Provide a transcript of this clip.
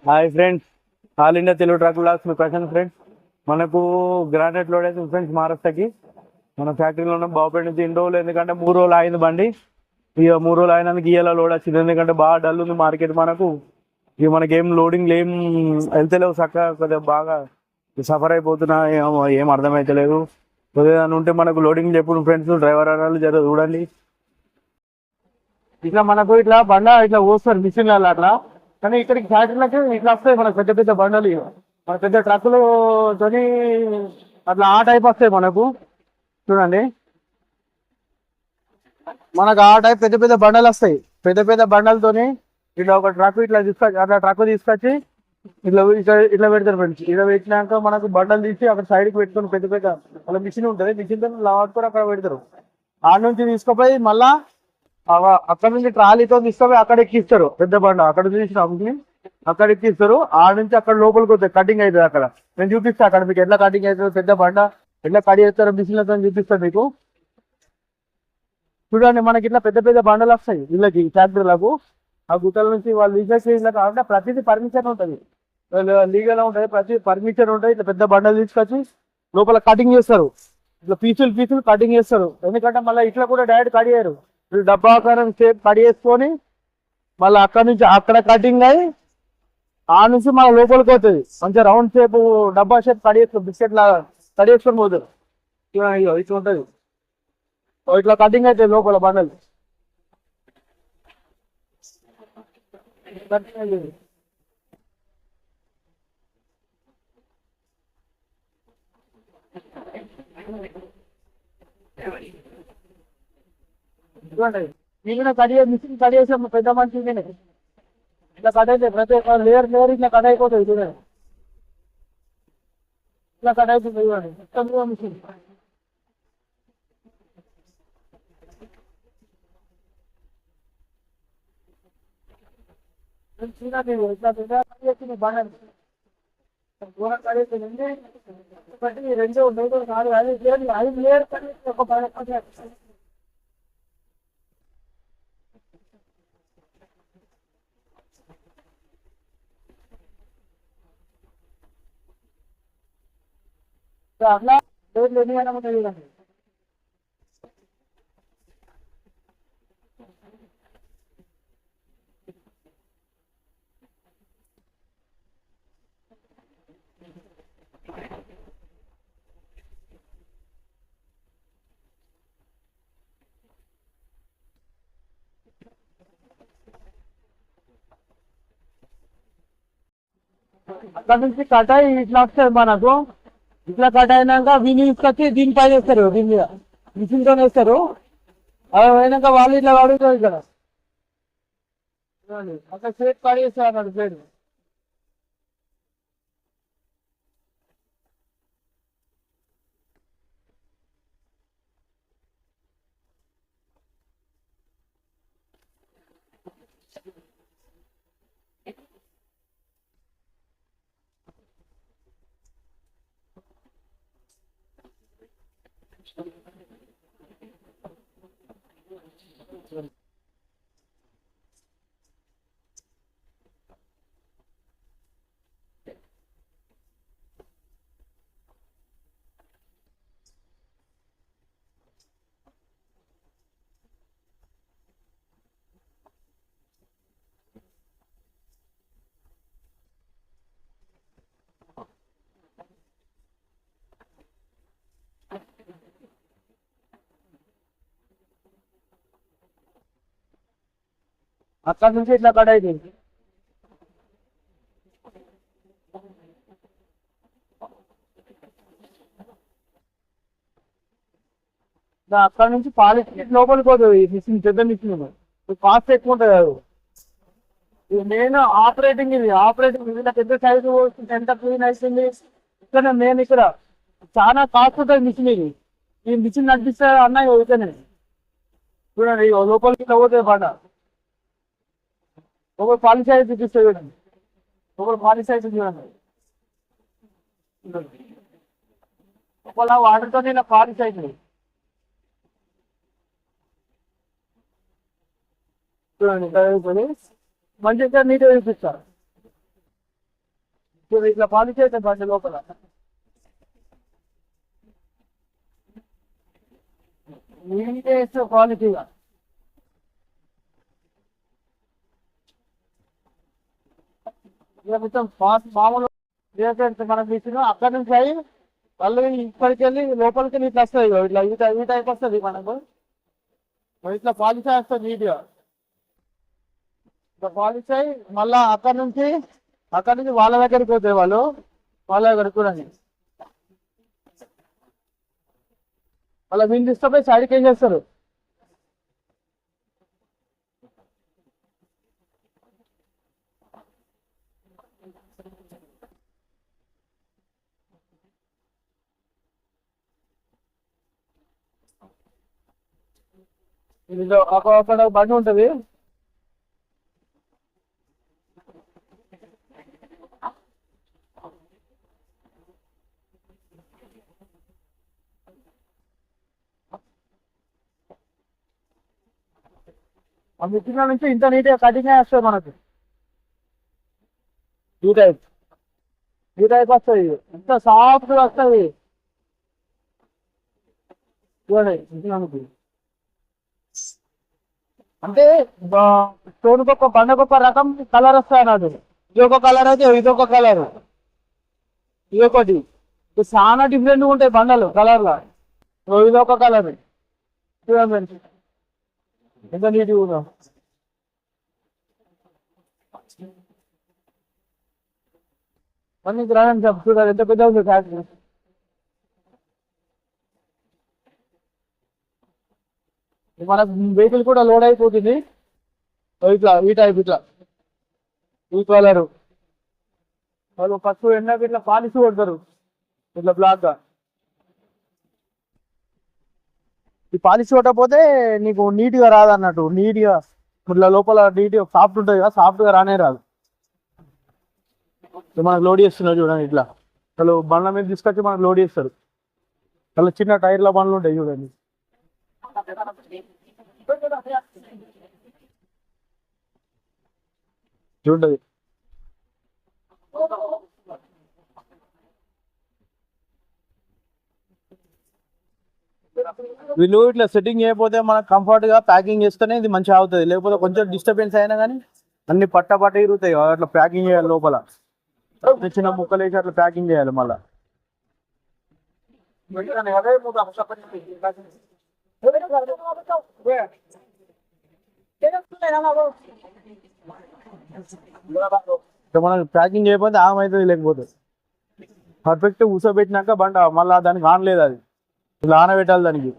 Hi friends, all India Telugu truck blogs మీ Prashanth friends. మనకు granite load అయితే ఫ్రెండ్స్ మహారాష్ట్రకి మన ఫ్యాక్టరీలో ఉన్న బాగుపేట నుంచి ఇన్ని రోజులు, ఎందుకంటే 3 రోజులు అయింది బండి. ఇక 3 రోజులు అయినందుకు ఇవాళ లోడ్ వచ్చింది, ఎందుకంటే బాగా డల్ ఉంది మార్కెట్ మనకు. ఇక మనకి ఏం లోడింగ్ ఏం వెళ్తలేవు చక్కగా, కొద్దిగా బాగా సఫర్ అయిపోతున్నా. ఏం అర్థమైతలేదు. కొద్దిగా ఉంటే మనకు లోడింగ్ చెప్పుడు ఫ్రెండ్స్, డ్రైవర్ అనాలు జర చూడండి. ఇట్లా మనకు ఇట్లా బండ ఇట్లా పోస్తారు మిషన్లలో అట్లా, కానీ ఇక్కడికి ఫ్యాక్టరీలకి ఇట్లా వస్తాయి మనకు పెద్ద పెద్ద బండలు. మన పెద్ద ట్రక్కులతోని అట్లా ఆ టైప్ వస్తాయి మనకు. చూడండి, మనకు ఆ టైప్ పెద్ద పెద్ద బండలు వస్తాయి. పెద్ద పెద్ద బండలతోని ఇట్లా ఒక ట్రక్ ఇట్లా తీసుకొచ్చి, అట్లా ట్రక్ తీసుకొచ్చి ఇట్లా ఇట్లా ఇట్లా పెడతారు ఫ్రెండ్స్. ఇట్లా పెట్టినాక మనకు బండలు తీసి అక్కడ సైడ్కి పెట్టుకొని పెద్ద పెద్ద వాళ్ళ మిషన్ ఉంటుంది, మిషన్తో లాట్టుకొని అక్కడ పెడతారు. ఆడ నుంచి తీసుకుపోయి మళ్ళా అక్కడ నుంచి ట్రాలీతో తీసుకుపోయి అక్కడ ఎక్కిస్తారు. పెద్ద బండ అక్కడ తీసిన అక్కడ ఎక్కిస్తారు. ఆడ నుంచి అక్కడ లోపలికి వస్తాయి, కటింగ్ అవుతుంది అక్కడ. నేను చూపిస్తాను అక్కడ మీకు ఎట్లా కటింగ్ అవుతుంది, పెద్ద బండ ఎట్లా కట్ చేస్తారో మిషన్లతో చూపిస్తాను మీకు. చూడండి, మనకి ఇట్లా పెద్ద పెద్ద బండలు వస్తాయి వీళ్ళకి, ఫ్యాక్టరీలకు. ఆ గుట్టల నుంచి వాళ్ళు లీగల్ కాకుండా ప్రతిదీ పర్మిషన్ ఉంటుంది, లీగల్ ఉంటుంది, ప్రతి పర్మిషన్ ఉంటుంది. ఇట్లా పెద్ద బండలు తీసుకొచ్చి లోపల కటింగ్ చేస్తారు. ఇట్లా పీసులు పీసులు కటింగ్ చేస్తారు. ఎందుకంటే మళ్ళీ ఇట్లా కూడా డైరెక్ట్ కట్ చేయరు, డబ్బాకారం షేప్ కట్ చేసుకొని మళ్ళీ అక్కడ నుంచి అక్కడ కటింగ్ అయ్యి ఆ నుంచి మన లోపలికి పోతుంది. మంచిగా రౌండ్ షేప్ డబ్బా షేప్ కట్ చేసుకొని బిస్కెట్ లాగా కట్ చేసుకొని పోతారు. ఇట్లా ఉంటుంది, ఇట్లా కటింగ్ అవుతుంది లోపల బండలు. కటింగ్ అవుతుంది. చూడండి, నేను కట్ మిషన్ కట్ చేసాం పెద్ద మనిషి. ఇట్లా కట్ అయితే ప్రతి ఒక్క లేయర్ లేయర్ ఇట్లా కట్ అయిపోతుంది. చూడండి, ఇట్లా కట్ అయిపోతుంది. చూడండి, మొత్తం మిషన్ చూడండి. ఇట్లా పెద్ద కట్ చేసింది బాగా దూరం కట్ చేసింది. ఒకటి రెండు మూడు నాలుగు ఐదు లేయర్ కట్ చేసి ఒక బాగా అట్లా లేయర్లు ఎన్ని అయినా ఉంటాయి. చూడండి, అక్కడ నుంచి కట్ అయ్యి ఇట్లా వస్తుంది మనకు. ఇట్లా కట్ అయినాక వీని తీసుకొచ్చి దీనిపైన వేస్తారు, దీని మీద మిషన్తో వేస్తారు. అవి అయినాక వాళ్ళు ఇట్లా అడుగుతారు. ఇక్కడ అక్కడ ప్లేట్ కట్ చేస్తారు, అక్కడ ప్లేట్. అక్కడ నుంచి ఇట్లా కట్ అయిపోయింది. అక్కడ నుంచి పాలిష్ లోపలికి పోతుంది. మిషన్ పెద్ద మిషన్, కాస్ట్ ఎక్కువ ఉంటుంది. అది ఇది మెయిన్ ఆపరేటింగ్. ఇది ఆపరేటింగ్ ఇలా పెద్ద సైజు ఎంత క్లీన్ అవుతుంది. ఇక్కడ నేను ఇక్కడ చాలా కాస్ట్ ఉంటుంది మిషన్. ఇది ఈ మిషన్ నడిపిస్తే అన్నయ్య అవుతానే. చూడండి, లోపలికి ఇట్లా పోతుంది బండ. లోపల పాలిష్ అయితే చూపిస్తుంది. చూడండి, లోపల పాలిష్ అయితే చూడండి. లోపల వాటర్తో ఇలా పాలిష్ అవుతుంది. చూడండి, మంచిగా నీట్గా చూపిస్తారు. ఇట్లా పాలిష్ అవుతుంది బండి లోపల. నీట్ క్వాలిటీగా. ఇక మొత్తం మామూలు మనకి ఇచ్చిన అక్కడ నుంచి అయ్యి మళ్ళీ ఇక్కడికి వెళ్ళి లోపలికి వెళ్ళి ఇట్లా వస్తుంది ఇట్లా ఈ టైప్ వస్తుంది మనకు. ఇట్లా పాలిష్ వేస్తుంది నీట్గా. ఇట్లా పాలిష్ అయ్యి మళ్ళీ అక్కడ నుంచి వాళ్ళ దగ్గరికి పోతాయి, వాళ్ళ దగ్గర చూడండి. మళ్ళీ వీళ్ళు తీసుకుపోయి సైడ్కి ఏం చేస్తారు, ఇది అక్కడ బండి ఉంటుంది. ఆ మిషన్ నుంచి ఇంత నీట్గా కటింగ్ వస్తుంది మనకు. ఈ టైప్ వస్తుంది, ఎంత సాఫ్ట్గా వస్తుంది చూడండి మిషన్. అంటే స్టోన్కి బండకొక రకం కలర్ వస్తాయి అన్నట్టు. ఇదొక కలర్ అయితే ఇదొక కలర్, ఇదొకటి. చాలా డిఫరెంట్గా ఉంటాయి బండలు కలర్లో. ఇదొక కలర్ చూడండి ఎంత నీట్గా ఉందో. అన్ని గ్రాండ్ చూడాలి ఎంత పెద్ద ఉంది ఫ్యాక్టరీ. మన వెహికల్ కూడా లోడ్ అయిపోతుంది. ఇట్లా ఈ టైప్ ఇట్లా ఈ కలరు. వాళ్ళు ఫస్ట్ ఎండకి ఇట్లా పాలిష్ కొడతారు ఇట్లా బ్లాక్గా. ఈ పాలిష్ కొట్టకపోతే నీకు నీట్గా రాదు అన్నట్టు. నీట్గా ఇట్లా లోపల నీట్గా సాఫ్ట్ ఉంటుంది కదా, సాఫ్ట్గా రానే రాదు. మనకు లోడ్ చేస్తున్నారు చూడండి ఇట్లా. అసలు బండ్ల మీద తీసుకొచ్చి మనకు లోడ్ చేస్తారు. అలా చిన్న టైర్ల బండ్లు ఉంటాయి చూడండి. చూడండి వీళ్ళు ఇట్లా సెట్టింగ్ చేయకపోతే మనకు కంఫర్ట్ గా ప్యాకింగ్ చేస్తేనే ఇది మంచిగా అవుతుంది. లేకపోతే కొంచెం డిస్టర్బెన్స్ అయినా కానీ అన్ని పట్ట ఇరుగుతాయి. అట్లా ప్యాకింగ్ చేయాలి, లోపల చిన్న ముక్కలు వేసి అట్లా ప్యాకింగ్ చేయాలి. మళ్ళా మనకి ప్యాకింగ్ చేయకపోతే ఆమె లేకపోతే పర్ఫెక్ట్ కూర్చోబెట్టినాక బండ మళ్ళీ దానికి ఆనలేదు, అది ఇలా ఆనబెట్టాలి దానికి.